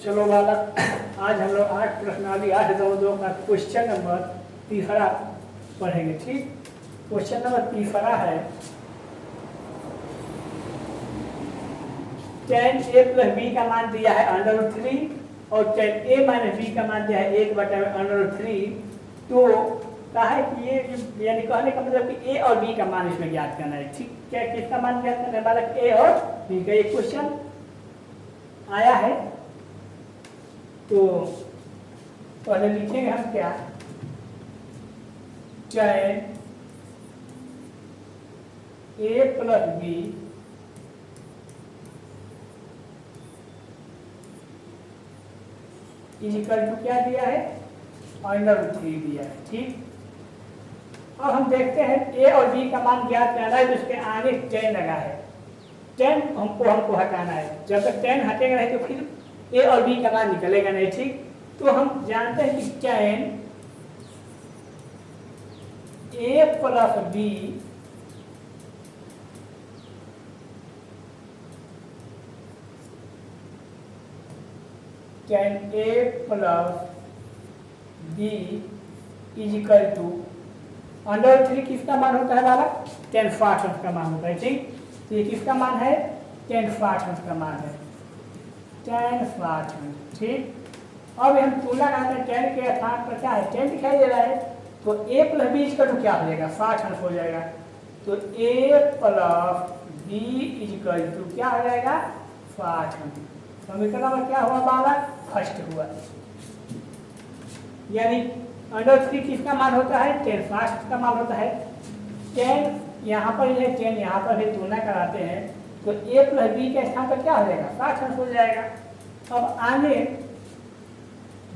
चलो बालक, आज हम लोग 8 प्रश्नावली 8-2-2 का क्वेश्चन नंबर तीसरा पढ़ेंगे। ठीक, क्वेश्चन नंबर तीसरा है tan a प्लस बी का मान दिया है √3 और tan a माइनस बी का मान दिया है 1/√3। तो कहा है कि ये यानी कहने का मतलब कि a और b का मान इसमें ज्ञात करना है। ठीक, क्या किसका मान ज्ञात करना है बालक? a और b का। ये क्वेश्चन आया है तो पहले लिखेंगे हम क्या, tan a plus B equal to क्या दिया है? √3 दिया है। ठीक, अब हम देखते हैं a और b का मान ज्ञात करना है तो इसके आगे tan लगा है। tan हमको हटाना है। जब तक tan हटेगा नहीं तो फिर a और b का मान निकलेगा नहीं। ठीक, तो हम जानते हैं कि tan a plus b tan a plus b equal to √3 किसका मान होता है बालक? tan 60 अंश का मान होता है। ठीक, तो ये किसका मान है? tan 60 अंश का मान है, tan 60 अंश। ठीक, अब हम तुलना करते हैं tan के स्थान पर क्या है? tan दिखाई दे रहा है तो a plus b equal to क्या हो जाएगा? 60 अंश हो जाएगा। तो a plus b equal to क्या हो जाएगा? 60 अंश। समीकरण में क्या हुआ बालक? फर्स्ट हुआ। यानी √3 किसका मान होता है? tan 60 का मान होता है। tan यहाँ पर है, tan यहाँ पर है, तुलना कराते हैं तो a प्लस b के स्थान पर क्या हो जाएगा? 60 अंश हो जाएगा। अब आगे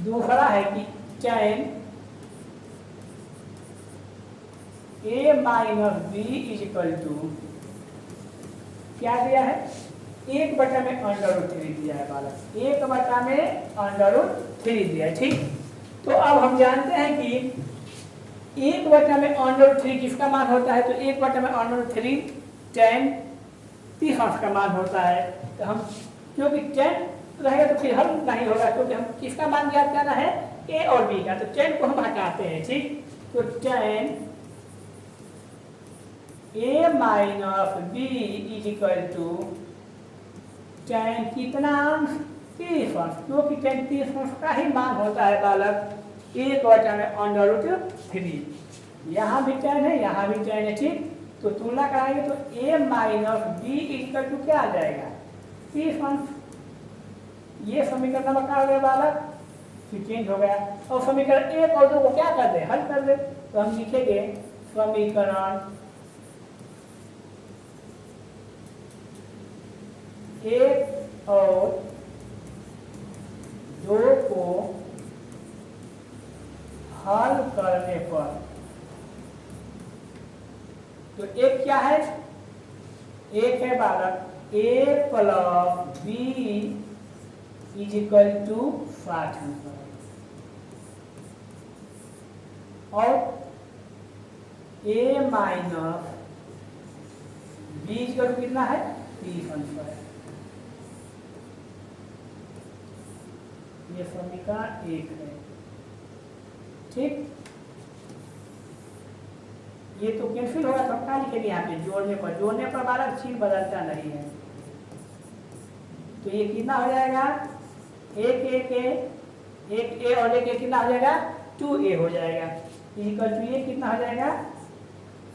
दूसरा है कि tan a minus b equal to क्या दिया है? 1/√3 दिया है बालक, 1/√3 दिया है। ठीक, तो अब हम जानते हैं कि 1/√3 किसका मान होता है? तो 1/√3 tan 30 अंश का मान होता है। तो हम क्योंकि tan रहेगा तो फिर हल नहीं होगा, क्योंकि हम किसका मान ज्ञात करना है? a और b का। तो tan को हम हटाते हैं। ठीक, तो tan a minus b equal to tan कितना अंश? 30 अंश, क्योंकि tan 30 अंश का ही मान होता है बालक 1/√3। यहाँ भी tan है, यहाँ भी tan है। ठीक, तो तुलना कराएंगे तो a minus b equal to क्या आ जाएगा? 30 अंश। ये समीकरण नंबर क्या हो गया बालक? चेंज हो गया। और समीकरण 1 और 2 को क्या कर दे? हल कर दे। तो हम लिखेंगे समीकरण 1 और 2 को हल करने पर तो एक क्या है? एक है बालक a plus b equal to 60 और a minus b equal to कितना है? 30 अंश है। ये समीकरण 1 है। ठीक, ये तो कैंसिल होगा, सबका लिखेंगे यहाँ पे जोड़ने पर बालक चिन्ह बदलता नहीं है। तो ये कितना हो जाएगा? एक a और एक a कितना हो जाएगा? 2a हो जाएगा। इक्वल टू ये कितना हो जाएगा?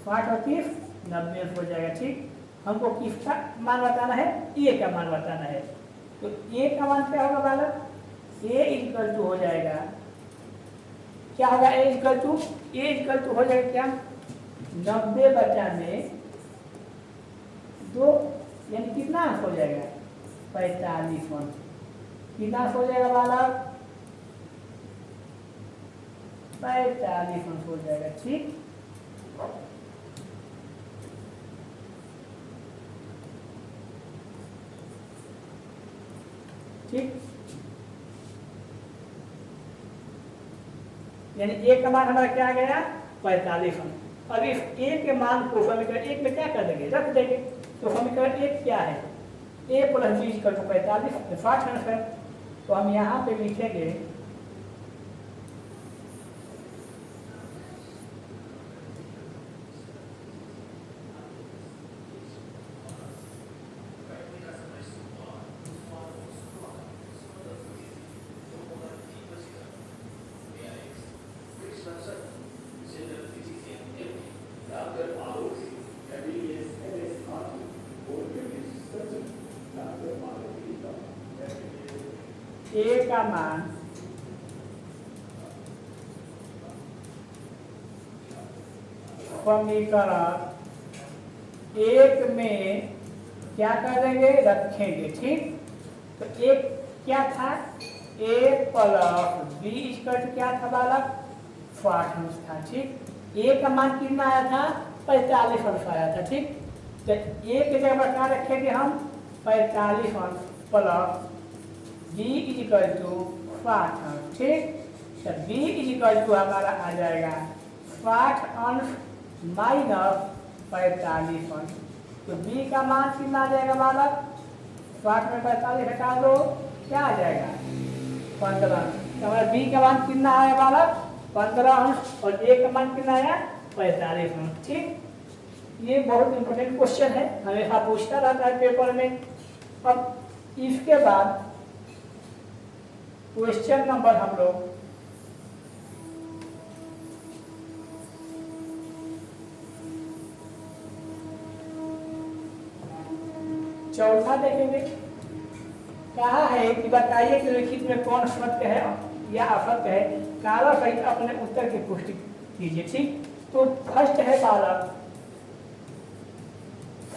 60 और 30 90 हो जाएगा। ठीक, हमको किसका मान बताना है? a का मान बताना है। तो a का मान क्या होगा बालक? a इक्वल टू हो जाएगा क्या होगा? a इक्वल टू हो जाएगा क्या? 90/2 यानी कितना अंश हो जाएगा? 45 अंश। कितना अंश हो जाएगा बालक? 45 अंश हो जाएगा। ठीक, ठीक, यानी a का मान हमारा क्या आ गया? 45 अंश। अब इस a के मान को समीकरण 1 में क्या कर देंगे? रख देंगे। तो समीकरण 1 क्या है? a plus b equal to 45 60 अंश है। तो हम यहाँ पे लिखेंगे ए का मान समीकरण एक में क्या कर देंगे, रखेंगे। ठीक, तो एक क्या था, ए प्लस बी इक्वल टू क्या था बालक, 60 अंश था। ठीक, ए का मान कितना आया था, 45 अंश आया था। ठीक, तो ए की जगह पर क्या रखेंगे हम, 45 अंश प्लस बी इक्वल टू 60 अंश। ठीक, तो बी इक्वल टू हमारा आ जाएगा 60 अंश माइनस 45 अंश। तो बी का मान कितना आ जाएगा बालक, 60 में 45 हटा दो, क्या आ जाएगा 15। तो हमारा बी का मान कितना आया बालक, 15 अंश, और ए का मान कितना आया, 45 अंश। ठीक, ये बहुत इंपॉर्टेंट क्वेश्चन है, हमेशा पूछता रहता है पेपर में। अब इसके बाद क्वेश्चन नंबर हम लोग चौथा देखेंगे। कहा है कि बताइए कि लिखित में कौन सत्य है या असत्य है, कारण सहित अपने उत्तर की पुष्टि कीजिए। ठीक, तो फर्स्ट है बालक,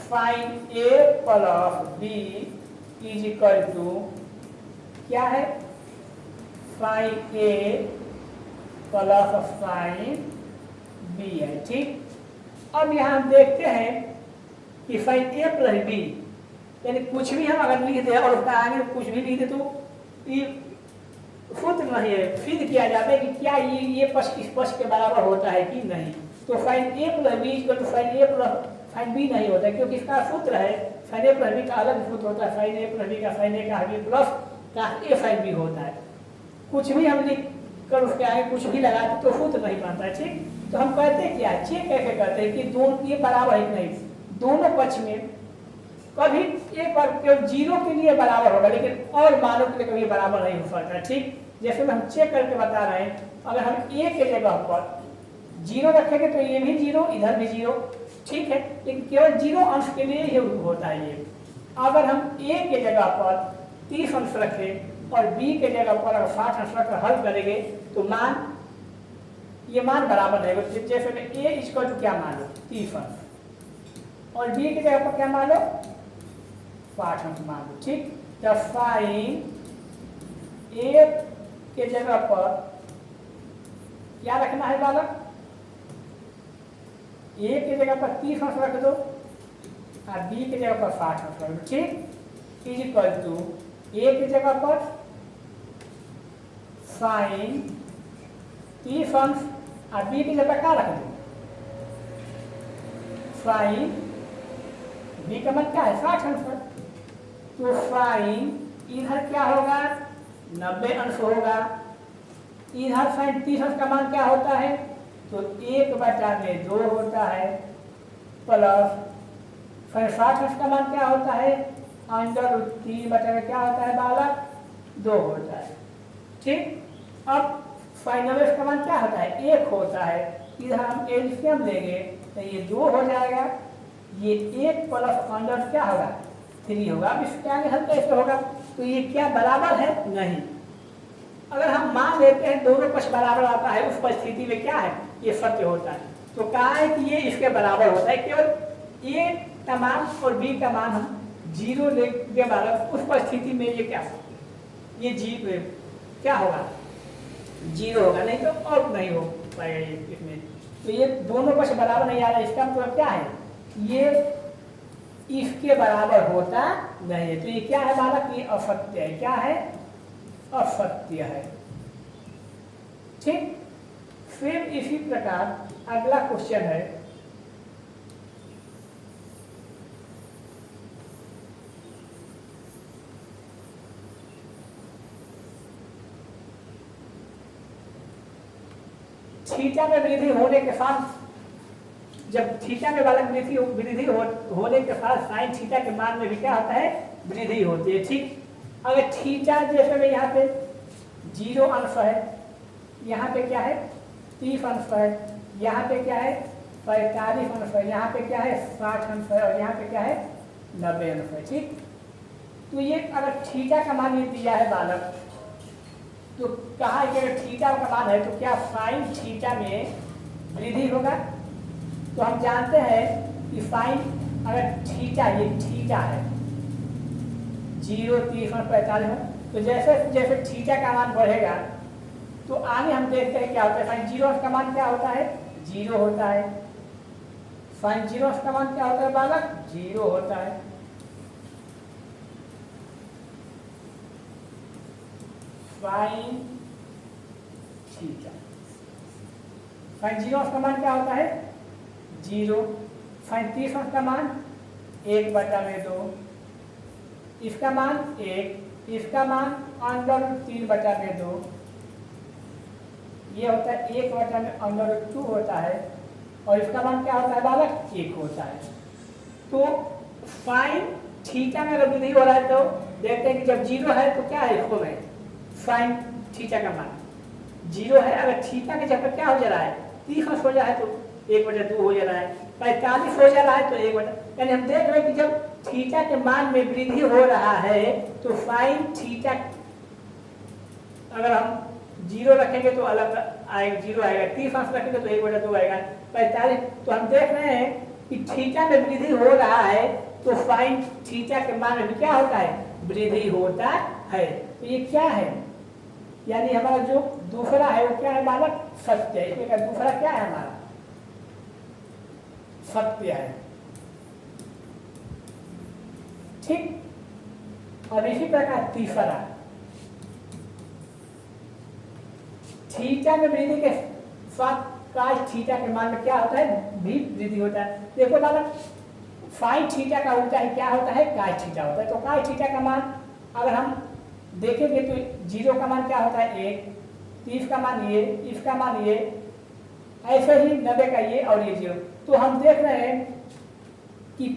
find A plus B is equal to क्या है, sine A plus sine B है। ठीक, अब यहाँ हम देखते हैं कि फाइन ए प्लस बी, यानी कुछ भी हम अगर लिख दे और उसका आगे कुछ भी लिख दे तो ये सूत्र नहीं है, सिद्ध किया जाता है कि क्या ये पक्ष इस पक्ष के बराबर होता है कि नहीं। तो sine A plus B equal to sine A plus sine B नहीं होता है, क्योंकि इसका सूत्र है फाइन ए प्लस बी का अलग सूत्र होता है, फाइन ए प्लस बी का फाइन ए का बी प्लस का ए फाइन बी होता है। कुछ भी हम लिख कर उसके आगे कुछ भी लगाते तो सूत्र नहीं बनता है। ठीक, तो हम कहते हैं क्या, चेक कैसे करते हैं कि दोनों ये बराबर है कि नहीं, दोनों पक्ष में कभी एक बार केवल जीरो के लिए बराबर होगा, लेकिन और मानों के लिए कभी बराबर नहीं हो सकता। ठीक, जैसे हम चेक करके बता रहे हैं, अगर हम ए के जगह पर जीरो रखेंगे तो ये भी जीरो, इधर भी जीरो। ठीक है, लेकिन केवल जीरो अंश के लिए ही होता है ये। अगर हम ए के जगह पर 30 अंश रखें और बी के जगह पर अगर 60 अंश रखकर हल करेंगे तो ये मान बराबर रहेगा। जैसे में ए इक्वल टू क्या मान लो, 30 अंश, और बी की जगह पर क्या मान लो, 60 अंश मान लो। ठीक, तो फाइन ए के जगह पर क्या रखना है बालक, ए के जगह पर 30 अंश रख दो और बी के जगह पर 60 अंश रख दो। ठीक, इज इक्वल टू ए की जगह पर साइन 30 अंश और बी की जगह क्या रख दो, साइन बी का मान क्या है, 60 अंश। तो साइन इधर क्या होगा, 90 अंश होगा, इधर साइन 30 अंश का मान क्या होता है, तो 1/2 होता है, प्लस साइन 60 अंश का मान क्या होता है, √3 क्या होता है बालक, 2 होता है। ठीक, अब साइन 90 का मान क्या होता है, 1 होता है, इधर हम एलसीएम लेंगे तो ये 2 हो जाएगा, ये 1 प्लस अंडर क्या होगा, 3 होगा। अब इसके आगे हल कैसे होगा, तो ये क्या बराबर है, नहीं। अगर हम मान लेते हैं दोनों पक्ष बराबर आता है, उस परिस्थिति में क्या है, ये सत्य होता है। तो कहा है कि ये इसके बराबर होता है, केवल ए का मान और बी का मान हम जीरो लेके बालक, उस परिस्थिति में ये क्या, ये जीरो क्या होगा, जीरो होगा, नहीं तो और नहीं हो पाएगा ये इसमें। तो ये दोनों पक्ष बराबर नहीं आ रहा, इसका मतलब क्या है, ये इसके बराबर होता नहीं है। तो ये क्या है बालक, ये असत्य है, क्या है, असत्य है। ठीक, फिर इसी प्रकार अगला क्वेश्चन है, थीटा में वृद्धि होने के साथ, जब थीटा में वाला वृद्धि होने के साथ साइन थीटा के मान में भी क्या होता है, वृद्धि होती है। ठीक, अगर थीटा जैसे में यहाँ पे 0 अंश है, यहाँ पे क्या है 30 अंश है, यहाँ पे क्या है 45 अंश है, यहाँ पे क्या है 60 अंश है और यहाँ पे क्या है 90 अंश है। ठीक, तो ये अगर थीटा का मान ये दिया है बालक, तो कहा है कि अगर थीटा का मान है तो क्या साइन थीटा में वृद्धि होगा। तो हम जानते हैं कि साइन अगर थीटा, ये थीटा है 0, 30 और 45, तो जैसे जैसे थीटा का मान बढ़ेगा तो आगे हम देखते हैं क्या होता है। साइन 0 का मान क्या होता है, 0 होता है। साइन 0 का मान क्या होता है बालक, 0 होता है। साइन थीटा, साइन 0 का मान क्या होता है, 0। साइन 30 का मान 1/2, इसका मान 1, इसका मान √3/2, ये होता है 1/√2 होता है और इसका मान क्या होता है बालक, 1 होता है। तो साइन थीटा में अगर वृद्धि हो रहा है तो देखते हैं कि जब 0 है तो क्या है, इसको में साइन थीटा का मान 0 है। अगर थीटा के जगह क्या हो जा रहा है, 30 हो जा रहा है तो 1/2 हो जा रहा है, 45 हो जा रहा है तो 1/, यानी हम देख रहे हैं कि जब थीटा के मान में वृद्धि हो रहा है तो साइन थीटा अगर हम 0 रखेंगे तो अलग आएगा, 0 आएगा, 30 रखेंगे तो 1/2 आएगा, 45। तो हम देख रहे हैं कि थीटा में वृद्धि हो रहा है तो साइन थीटा के मान में क्या होता है, वृद्धि होता है। तो ये क्या है, यानी हमारा जो दूसरा है वो क्या है बालक, सत्य। इसमें दूसरा क्या है हमारा, सत्य है। ठीक, और इसी प्रकार तीसरा, थीटा में वृद्धि के साथ काश थीटा के मान में क्या होता है, भी वृद्धि होता है। देखो बालक, साइन थीटा का उल्टा है क्या होता है, काश थीटा होता है। तो काश थीटा का मान अगर हम देखेंगे तो 0 का मान क्या होता है 1, 30 का मान ये, इसका मान ये, ऐसे ही 90 का ये और ये 0। तो हम देख रहे हैं कि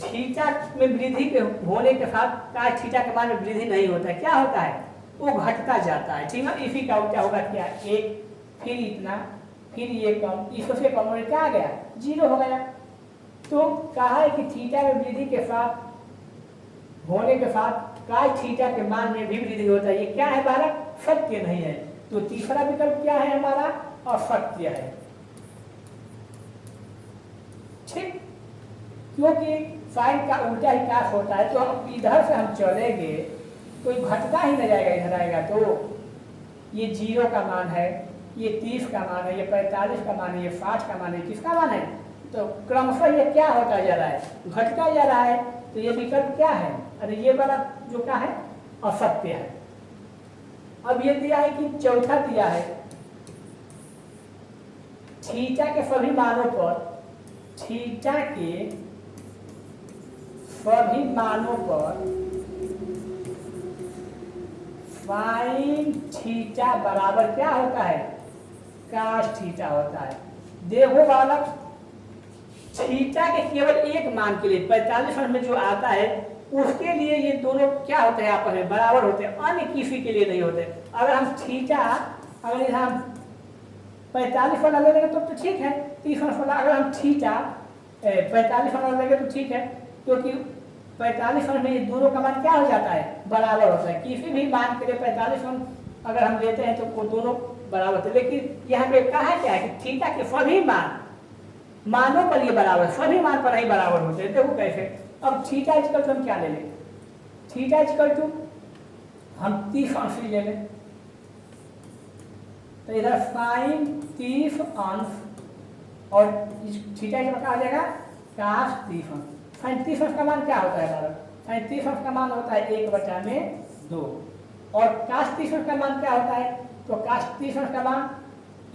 थीटा में वृद्धि के होने के साथ काश थीटा के मान में वृद्धि नहीं होता है, क्या होता है, वो घटता जाता है। ठीक है, इसी का क्या होगा, क्या 1, फिर इतना, फिर ये कम, इससे कम होने क्या आ गया, 0 हो गया। तो कहा है कि थीटा में वृद्धि के साथ होने के साथ काश थीटा के मान में भी वृद्धि होता है। ये क्या है बालक, सत्य नहीं है। तो तीसरा विकल्प क्या है हमारा, असत्य है। ठीक, क्योंकि साइन का उल्टा ही काश होता है। तो अब इधर से हम चलेंगे तो घटता ही न जाएगा, इधर आएगा तो ये 0 का मान है, ये 30 का मान है, ये 45 का मान है, ये 60 का मान है, किसका मान है, तो क्रमशः ये क्या होता जा रहा है, घटता जा रहा है। तो ये विकल्प क्या है, अरे ये वाला जो क्या है, असत्य है। अब ये दिया है कि चौथा दिया है, थीटा के सभी मानों पर, थीटा के सभी मानों पर साइन थीटा बराबर क्या होता है, काश थीटा होता है। देखो बालक, थीटा के केवल एक मान के लिए 45 में जो आता है उसके लिए ये दोनों क्या होते हैं, आपस में बराबर होते हैं, अन्य किसी के लिए नहीं होते। अगर हम थीटा, अगर इधर हम 45 वाला ले लेंगे तो ठीक है, 30 वाला, अगर हम थीटा 45 वाला लेंगे तो ठीक है, क्योंकि 45 में ये दोनों का मान क्या हो जाता है, बराबर होता है। किसी भी मान के लिए 45 अगर हम लेते हैं तो वो दोनों बराबर होते हैं। लेकिन यहाँ पे कहा क्या है कि थीटा के सभी मानों पर ये बराबर, सभी मान पर ही बराबर होते हैं। देखो कैसे, अब थीटा इक्वल टू हम क्या ले लें, थीटा इक्वल टू हम 30 अंश ले लें, तो इधर साइन 30 अंश और थीटा इक्वल क्या आ जाएगा, काश 30 अंश। साइन 30 अंश का मान क्या होता है बालक, साइन 30 अंश का मान होता है 1/2 और काश 30 अंश का मान क्या होता है, तो काश 30 अंश का मान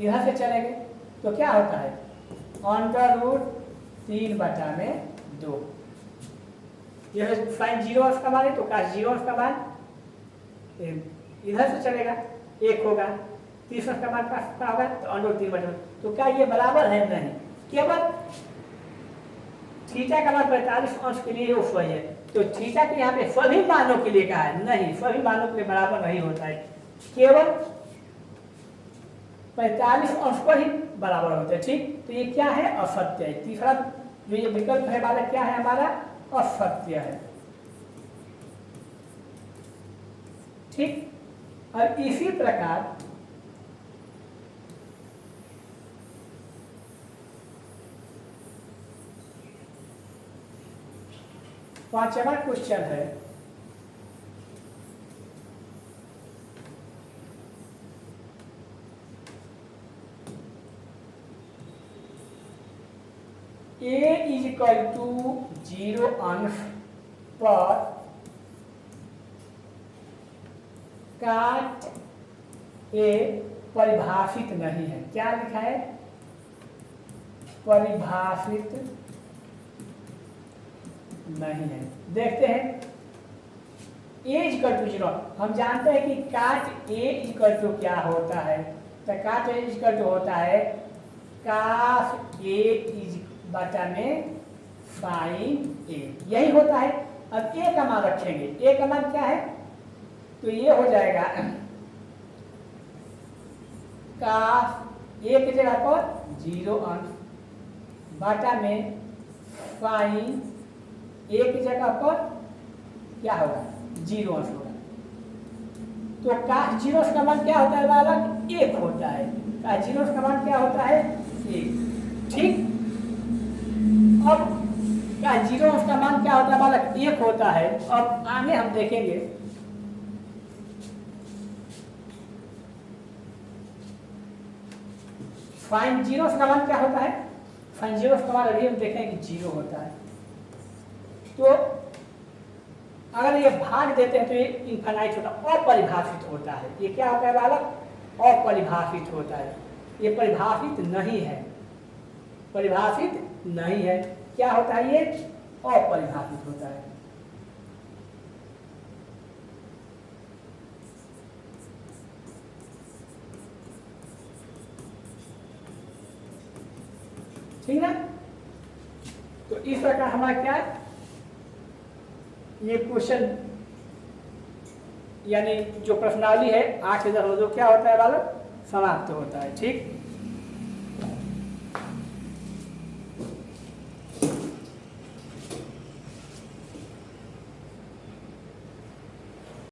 इधर से चलेंगे तो क्या होता है, √3/2। यह साइन 0 अंश का मान है तो काश 0 अंश का मान इधर से चलेगा 1 होगा, 30 अंश का मान क्या होगा, तो अंडर 3/2। तो क्या ये बराबर है? नहीं, केवल थीटा का मान 45 अंश के लिए ही वही है। तो थीटा के यहाँ पे सभी मानों के लिए क्या है? नहीं, सभी मानों के लिए बराबर नहीं होता है, केवल 45 अंश पर ही बराबर होता है। ठीक, तो ये क्या है? असत्य है। तीसरा जो ये विकल्प है वाला क्या है हमारा? असत्य है। ठीक, और इसी प्रकार पांचवा क्वेश्चन है, a = 0 अंश पर काट ए परिभाषित नहीं है। क्या लिखा है? परिभाषित नहीं है। देखते हैं, a = 0। हम जानते हैं कि काट ए = क्या होता है? तो काट ए = होता है कास ए बटा में साइन ए, यही होता है। अब ए का मान रखेंगे, ए का मान क्या है? तो ये हो जाएगा कास ए की जगह पर 0 अंश बटा में साइन ए की जगह पर क्या होगा? 0 अंश होगा। तो कास 0 का मान क्या होता है बालक? 1 होता है। कास 0 का मान क्या होता है? 1। ठीक, अब कास 0 का मान क्या होता है बालक? 1 होता है। अब आगे हम देखेंगे साइन 0 का मान क्या होता है? साइन 0 का मान अभी हम देखें कि 0 होता है। तो अगर ये भाग देते हैं तो ये इनफाइनाइट होता है, अपरिभाषित होता है। ये क्या होता है बालक? अपरिभाषित होता है। ये परिभाषित नहीं है, परिभाषित नहीं है। क्या होता है? ये अपरिभाषित होता है। ठीक ना? तो इस प्रकार हमारा क्या है? ये क्वेश्चन यानी जो प्रश्नावली है 8 से 10 क्या होता है बालक? समाप्त होता है। ठीक।